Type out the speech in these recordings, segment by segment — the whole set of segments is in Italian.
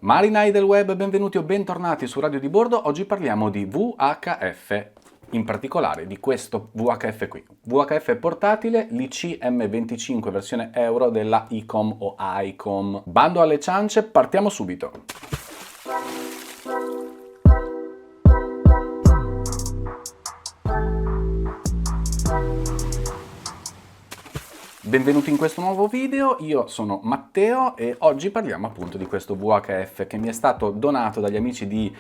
Marinai del web, benvenuti o bentornati su Radio di Bordo. Oggi parliamo di VHF, in particolare di questo VHF qui. VHF portatile, l'IC M25 versione Euro della ICOM o ICOM. Bando alle ciance, partiamo subito. Benvenuti in questo nuovo video, io sono Matteo e oggi parliamo appunto di questo VHF che mi è stato donato dagli amici di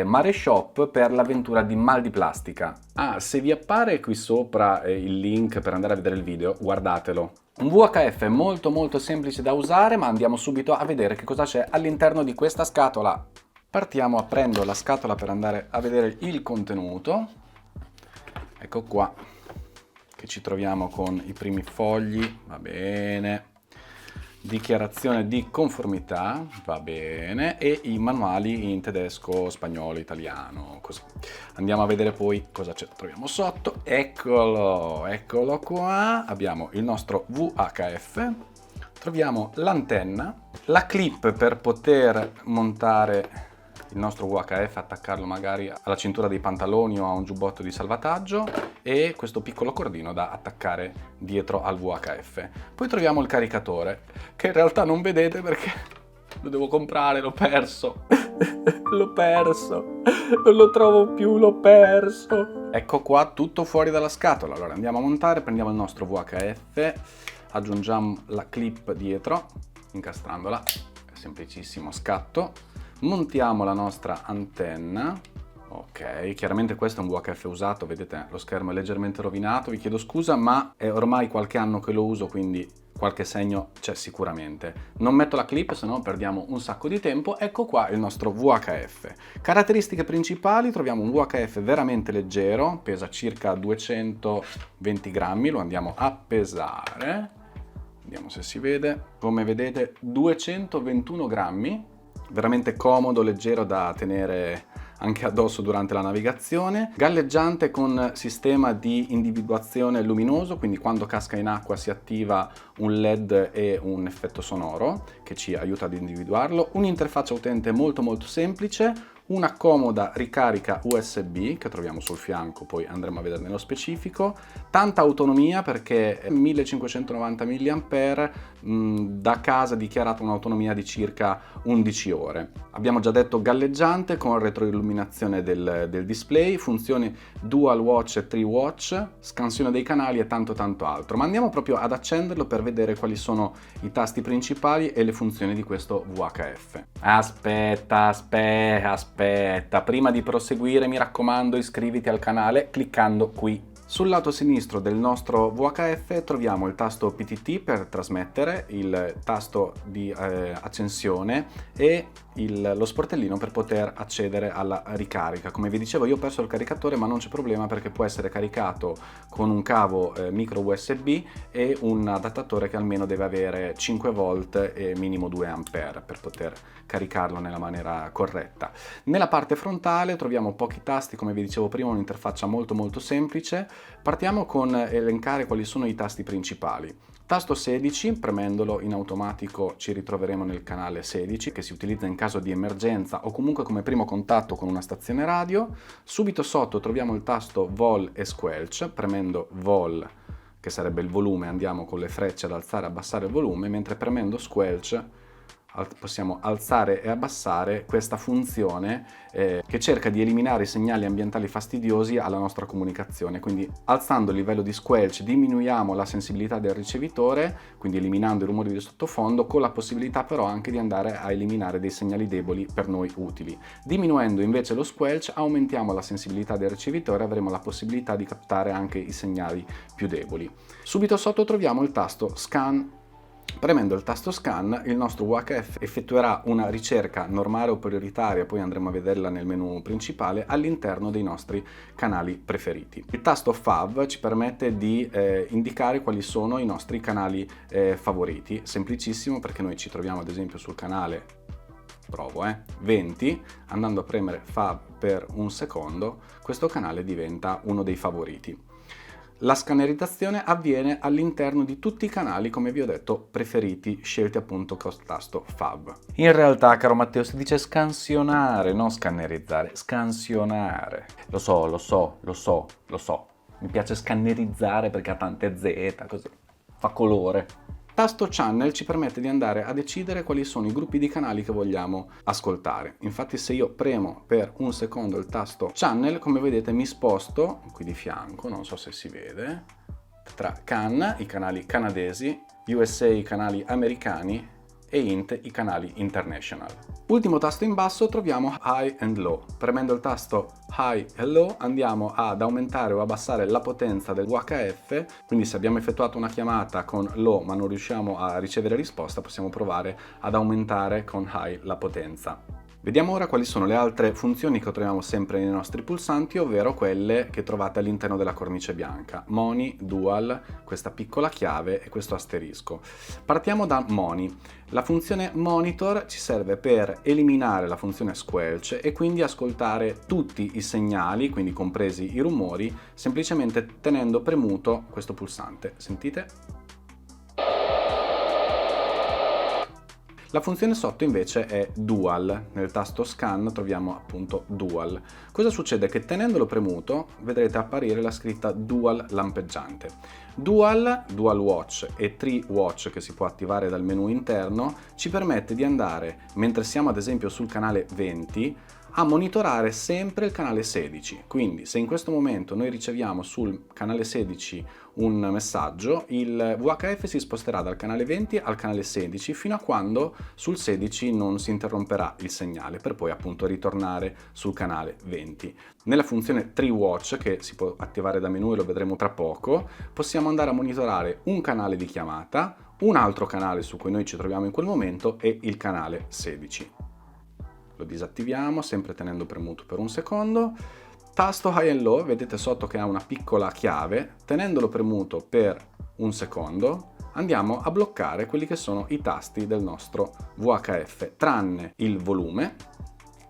Mare Shop per l'avventura di Mal di Plastica. Se vi appare qui sopra il link per andare a vedere il video, guardatelo. Un VHF molto semplice da usare, ma andiamo subito a vedere che cosa c'è all'interno di questa scatola. Partiamo aprendo la scatola per andare a vedere il contenuto. Ecco qua. Che ci troviamo con i primi fogli, va bene, dichiarazione di conformità, va bene, e i manuali in tedesco, spagnolo, italiano, così. Andiamo a vedere poi cosa troviamo sotto. Eccolo qua, abbiamo il nostro VHF, troviamo l'antenna, la clip per poter montare il nostro VHF, attaccarlo magari alla cintura dei pantaloni o a un giubbotto di salvataggio, e questo piccolo cordino da attaccare dietro al VHF. Poi troviamo il caricatore, che in realtà non vedete perché lo devo comprare, l'ho perso. L'ho perso, non lo trovo più, l'ho perso. Ecco qua, tutto fuori dalla scatola. Allora andiamo a montare, prendiamo il nostro VHF, aggiungiamo la clip dietro, incastrandola, è semplicissimo, scatto. Montiamo la nostra antenna, ok, chiaramente questo è un VHF usato, vedete lo schermo è leggermente rovinato, vi chiedo scusa ma è ormai qualche anno che lo uso, quindi qualche segno c'è sicuramente. Non metto la clip, se no perdiamo un sacco di tempo. Ecco qua il nostro VHF. Caratteristiche principali: troviamo un VHF veramente leggero, pesa circa 220 grammi, lo andiamo a pesare, vediamo se si vede, come vedete 221 grammi, veramente comodo, leggero da tenere anche addosso durante la navigazione, galleggiante con sistema di individuazione luminoso, quindi quando casca in acqua si attiva un LED e un effetto sonoro che ci aiuta ad individuarlo, un'interfaccia utente molto semplice, una comoda ricarica USB che troviamo sul fianco, poi andremo a vedere nello specifico, tanta autonomia perché 1590 mAh, da casa dichiarata un'autonomia di circa 11 ore. Abbiamo già detto galleggiante con retroilluminazione del display, funzione Dual Watch e 3 Watch, scansione dei canali e tanto altro. Ma andiamo proprio ad accenderlo per vedere quali sono i tasti principali e le funzioni di questo VHF. Aspetta, prima di proseguire mi raccomando iscriviti al canale cliccando qui. Sul lato sinistro del nostro VHF troviamo il tasto PTT per trasmettere, il tasto di accensione e lo sportellino per poter accedere alla ricarica. Come vi dicevo, io ho perso il caricatore, ma non c'è problema perché può essere caricato con un cavo micro USB e un adattatore che almeno deve avere 5 volt e minimo 2 ampere per poter caricarlo nella maniera corretta. Nella parte frontale troviamo pochi tasti, come vi dicevo prima, un'interfaccia molto semplice. Partiamo con elencare quali sono i tasti principali. Tasto 16, premendolo in automatico ci ritroveremo nel canale 16 che si utilizza in caso di emergenza o comunque come primo contatto con una stazione radio. Subito sotto troviamo il tasto Vol e Squelch, premendo Vol, che sarebbe il volume, andiamo con le frecce ad alzare e abbassare il volume, mentre premendo Squelch possiamo alzare e abbassare questa funzione che cerca di eliminare i segnali ambientali fastidiosi alla nostra comunicazione. Quindi alzando il livello di squelch diminuiamo la sensibilità del ricevitore, quindi eliminando i rumori di sottofondo, con la possibilità però anche di andare a eliminare dei segnali deboli per noi utili. Diminuendo invece lo squelch aumentiamo la sensibilità del ricevitore e avremo la possibilità di captare anche i segnali più deboli. Subito sotto troviamo il tasto Scan. Premendo il tasto Scan il nostro VHF effettuerà una ricerca normale o prioritaria, poi andremo a vederla nel menu principale, all'interno dei nostri canali preferiti. Il tasto Fav ci permette di indicare quali sono i nostri canali favoriti, semplicissimo perché noi ci troviamo ad esempio sul canale 20, andando a premere Fav per un secondo questo canale diventa uno dei favoriti. La scannerizzazione avviene all'interno di tutti i canali, come vi ho detto, preferiti, scelti appunto col tasto Fab. In realtà, caro Matteo, si dice scansionare, non scannerizzare, scansionare. Lo so. Mi piace scannerizzare perché ha tante Z, così. Fa colore. Tasto Channel ci permette di andare a decidere quali sono i gruppi di canali che vogliamo ascoltare. Infatti se io premo per un secondo il tasto Channel, come vedete mi sposto, qui di fianco, non so se si vede, tra CAN, i canali canadesi, USA, i canali americani, e INT, i canali international. Ultimo tasto in basso troviamo High and Low. Premendo il tasto High e Low andiamo ad aumentare o abbassare la potenza del VHF, quindi se abbiamo effettuato una chiamata con Low ma non riusciamo a ricevere risposta, possiamo provare ad aumentare con High la potenza. Vediamo ora quali sono le altre funzioni che troviamo sempre nei nostri pulsanti, ovvero quelle che trovate all'interno della cornice bianca. Moni, Dual, questa piccola chiave e questo asterisco. Partiamo da Moni. La funzione Monitor ci serve per eliminare la funzione Squelch e quindi ascoltare tutti i segnali, quindi compresi i rumori, semplicemente tenendo premuto questo pulsante. Sentite? La funzione sotto invece è Dual, nel tasto Scan troviamo appunto Dual. Cosa succede? Che tenendolo premuto vedrete apparire la scritta Dual lampeggiante. Dual Watch e Tree Watch, che si può attivare dal menu interno, ci permette di andare, mentre siamo ad esempio sul canale 20, a monitorare sempre il canale 16. Quindi se in questo momento noi riceviamo sul canale 16 un messaggio, il VHF si sposterà dal canale 20 al canale 16 fino a quando sul 16 non si interromperà il segnale, per poi appunto ritornare sul canale 20. Nella funzione Tree Watch, che si può attivare da menu e lo vedremo tra poco, possiamo andare a monitorare un canale di chiamata, un altro canale su cui noi ci troviamo in quel momento e il canale 16. Lo disattiviamo sempre tenendo premuto per un secondo. Tasto High and Low, vedete sotto che ha una piccola chiave, tenendolo premuto per un secondo andiamo a bloccare quelli che sono i tasti del nostro VHF, tranne il volume,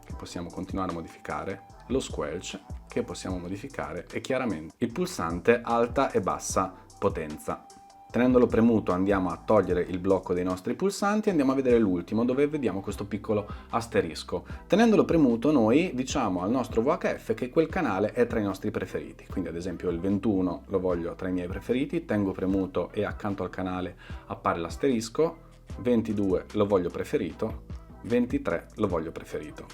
che possiamo continuare a modificare, lo squelch, che possiamo modificare, e chiaramente il pulsante alta e bassa potenza. Tenendolo premuto andiamo a togliere il blocco dei nostri pulsanti e andiamo a vedere l'ultimo, dove vediamo questo piccolo asterisco. Tenendolo premuto noi diciamo al nostro VHF che quel canale è tra i nostri preferiti, quindi ad esempio il 21 lo voglio tra i miei preferiti, tengo premuto e accanto al canale appare l'asterisco, 22 lo voglio preferito, 23 lo voglio preferito.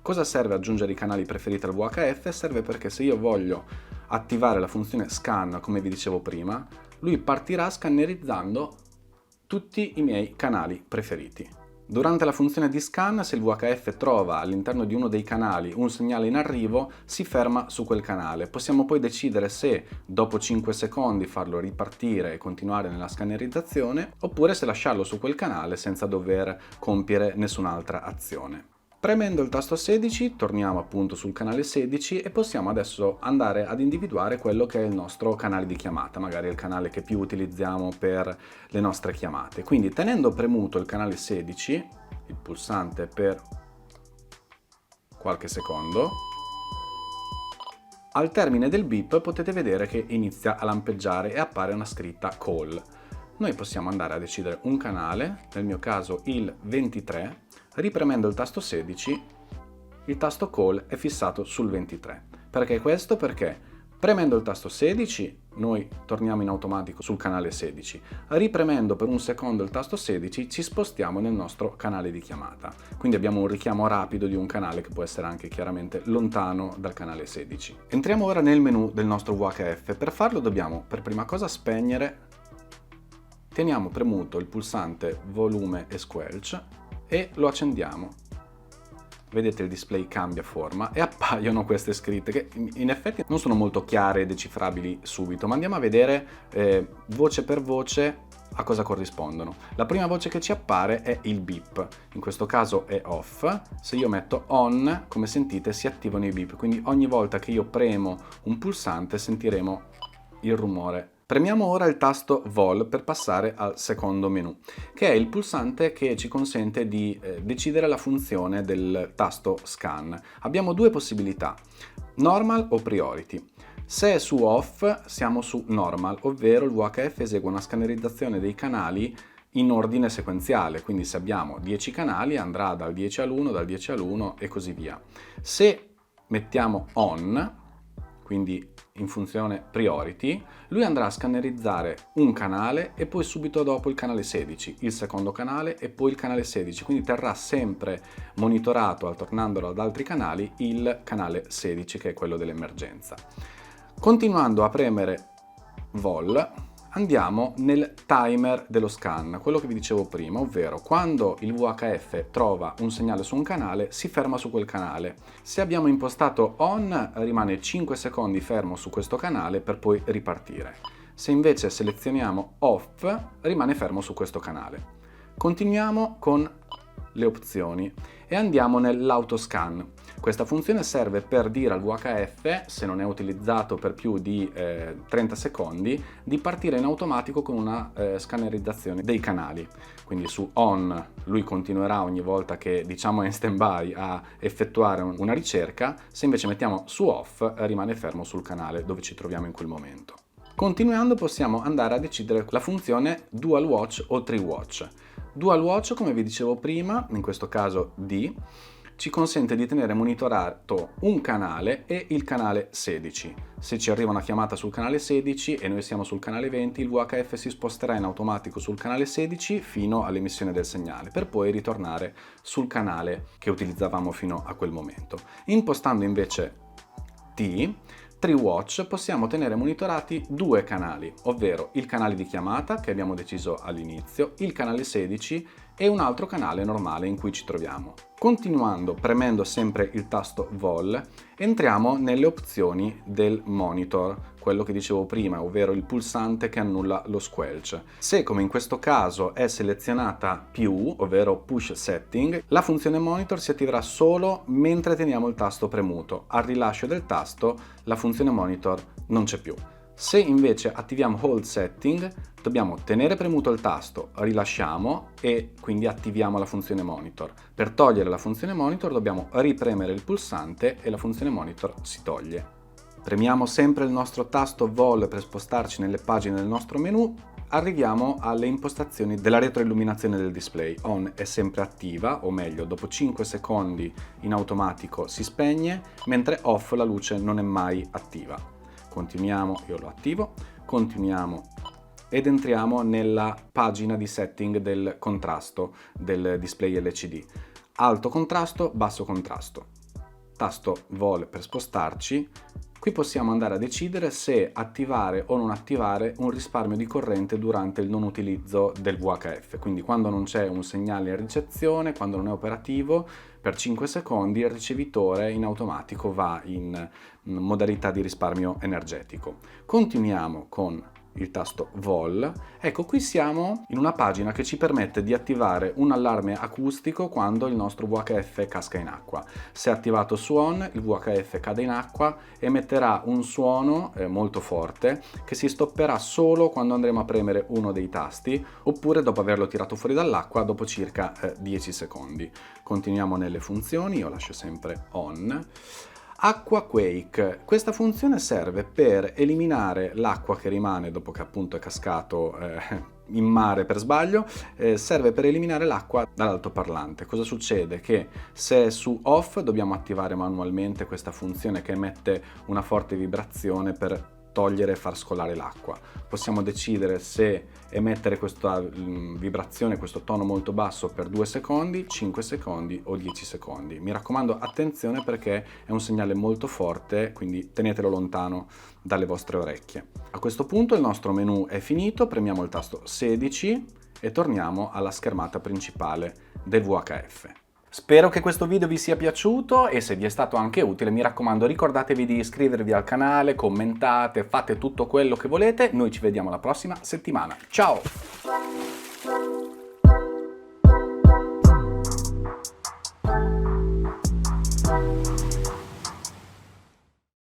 Cosa serve aggiungere i canali preferiti al VHF? Serve perché se io voglio attivare la funzione scan, come vi dicevo prima, lui partirà scannerizzando tutti i miei canali preferiti. Durante la funzione di scan, se il VHF trova all'interno di uno dei canali un segnale in arrivo, si ferma su quel canale. Possiamo poi decidere se dopo 5 secondi farlo ripartire e continuare nella scannerizzazione, oppure se lasciarlo su quel canale senza dover compiere nessun'altra azione. Premendo il tasto 16 torniamo appunto sul canale 16 e possiamo adesso andare ad individuare quello che è il nostro canale di chiamata, magari il canale che più utilizziamo per le nostre chiamate. Quindi tenendo premuto il canale 16, il pulsante per qualche secondo, al termine del beep potete vedere che inizia a lampeggiare e appare una scritta call. Noi possiamo andare a decidere un canale, nel mio caso il 23, ripremendo il tasto 16, il tasto call è fissato sul 23. Perché questo? Perché premendo il tasto 16 noi torniamo in automatico sul canale 16, ripremendo per un secondo il tasto 16 ci spostiamo nel nostro canale di chiamata. Quindi abbiamo un richiamo rapido di un canale che può essere anche chiaramente lontano dal canale 16. Entriamo ora nel menu del nostro VHF. Per farlo dobbiamo per prima cosa spegnere. Teniamo premuto il pulsante volume e squelch e lo accendiamo. Vedete il display cambia forma e appaiono queste scritte che in effetti non sono molto chiare e decifrabili subito, ma andiamo a vedere voce per voce a cosa corrispondono. La prima voce che ci appare è il beep, in questo caso è off. Se io metto on, come sentite si attivano i beep, quindi ogni volta che io premo un pulsante sentiremo il rumore. Premiamo ora il tasto Vol per passare al secondo menu, che è il pulsante che ci consente di decidere la funzione del tasto Scan. Abbiamo due possibilità, Normal o Priority. Se è su off siamo su normal, ovvero il VHF esegue una scannerizzazione dei canali in ordine sequenziale, quindi se abbiamo 10 canali andrà dal 10 all'1, dal 10 all'1 e così via. Se mettiamo on, quindi in funzione priority, lui andrà a scannerizzare un canale e poi subito dopo il canale 16, il secondo canale e poi il canale 16, quindi terrà sempre monitorato, alternandolo ad altri canali, il canale 16 che è quello dell'emergenza. Continuando a premere vol, andiamo nel timer dello scan, quello che vi dicevo prima, ovvero quando il VHF trova un segnale su un canale si ferma su quel canale. Se abbiamo impostato on rimane 5 secondi fermo su questo canale per poi ripartire. Se invece selezioniamo off rimane fermo su questo canale. Continuiamo con le opzioni e andiamo nell'autoscan. Questa funzione serve per dire al VHF, se non è utilizzato per più di 30 secondi, di partire in automatico con una scannerizzazione dei canali. Quindi su on lui continuerà ogni volta che diciamo è in stand-by a effettuare una ricerca, se invece mettiamo su off rimane fermo sul canale dove ci troviamo in quel momento. Continuando possiamo andare a decidere la funzione Dual Watch o Tree Watch. Dual Watch, come vi dicevo prima, in questo caso D, ci consente di tenere monitorato un canale e il canale 16. Se ci arriva una chiamata sul canale 16 e noi siamo sul canale 20, il VHF si sposterà in automatico sul canale 16 fino all'emissione del segnale, per poi ritornare sul canale che utilizzavamo fino a quel momento. Impostando invece T, Tree Watch, possiamo tenere monitorati due canali, ovvero il canale di chiamata che abbiamo deciso all'inizio, il canale 16 e un altro canale normale in cui ci troviamo. Continuando, premendo sempre il tasto vol, entriamo nelle opzioni del monitor, quello che dicevo prima, ovvero il pulsante che annulla lo squelch. Se, come in questo caso, è selezionata più, ovvero push setting, la funzione monitor si attiverà solo mentre teniamo il tasto premuto. Al rilascio del tasto, la funzione monitor non c'è più. Se invece attiviamo hold setting, dobbiamo tenere premuto il tasto, rilasciamo e quindi attiviamo la funzione monitor. Per togliere la funzione monitor dobbiamo ripremere il pulsante e la funzione monitor si toglie. Premiamo sempre il nostro tasto vol per spostarci nelle pagine del nostro menu. Arriviamo alle impostazioni della retroilluminazione del display. On è sempre attiva, o meglio, dopo 5 secondi in automatico si spegne, mentre off la luce non è mai attiva. Continuiamo, io lo attivo, continuiamo ed entriamo nella pagina di setting del contrasto del display LCD. Alto contrasto, basso contrasto. Tasto vol per spostarci. Qui possiamo andare a decidere se attivare o non attivare un risparmio di corrente durante il non utilizzo del VHF, quindi quando non c'è un segnale in ricezione, quando non è operativo, per 5 secondi il ricevitore in automatico va in modalità di risparmio energetico. Continuiamo con il tasto vol. Ecco, qui siamo in una pagina che ci permette di attivare un allarme acustico quando il nostro VHF casca in acqua. Se attivato su on, il VHF cade in acqua e emetterà un suono molto forte che si stopperà solo quando andremo a premere uno dei tasti oppure dopo averlo tirato fuori dall'acqua dopo circa 10 secondi. Continuiamo nelle funzioni, io lascio sempre on. Acqua Quake. Questa funzione serve per eliminare l'acqua che rimane dopo che appunto è cascato in mare per sbaglio, serve per eliminare l'acqua dall'altoparlante. Cosa succede? Che se è su off dobbiamo attivare manualmente questa funzione che emette una forte vibrazione per togliere e far scolare l'acqua. Possiamo decidere se emettere questa vibrazione, questo tono molto basso per 2 secondi, 5 secondi o 10 secondi. Mi raccomando, attenzione perché è un segnale molto forte, quindi tenetelo lontano dalle vostre orecchie. A questo punto il nostro menu è finito, premiamo il tasto 16 e torniamo alla schermata principale del VHF. Spero che questo video vi sia piaciuto e se vi è stato anche utile, mi raccomando, ricordatevi di iscrivervi al canale, commentate, fate tutto quello che volete. Noi ci vediamo la prossima settimana. Ciao!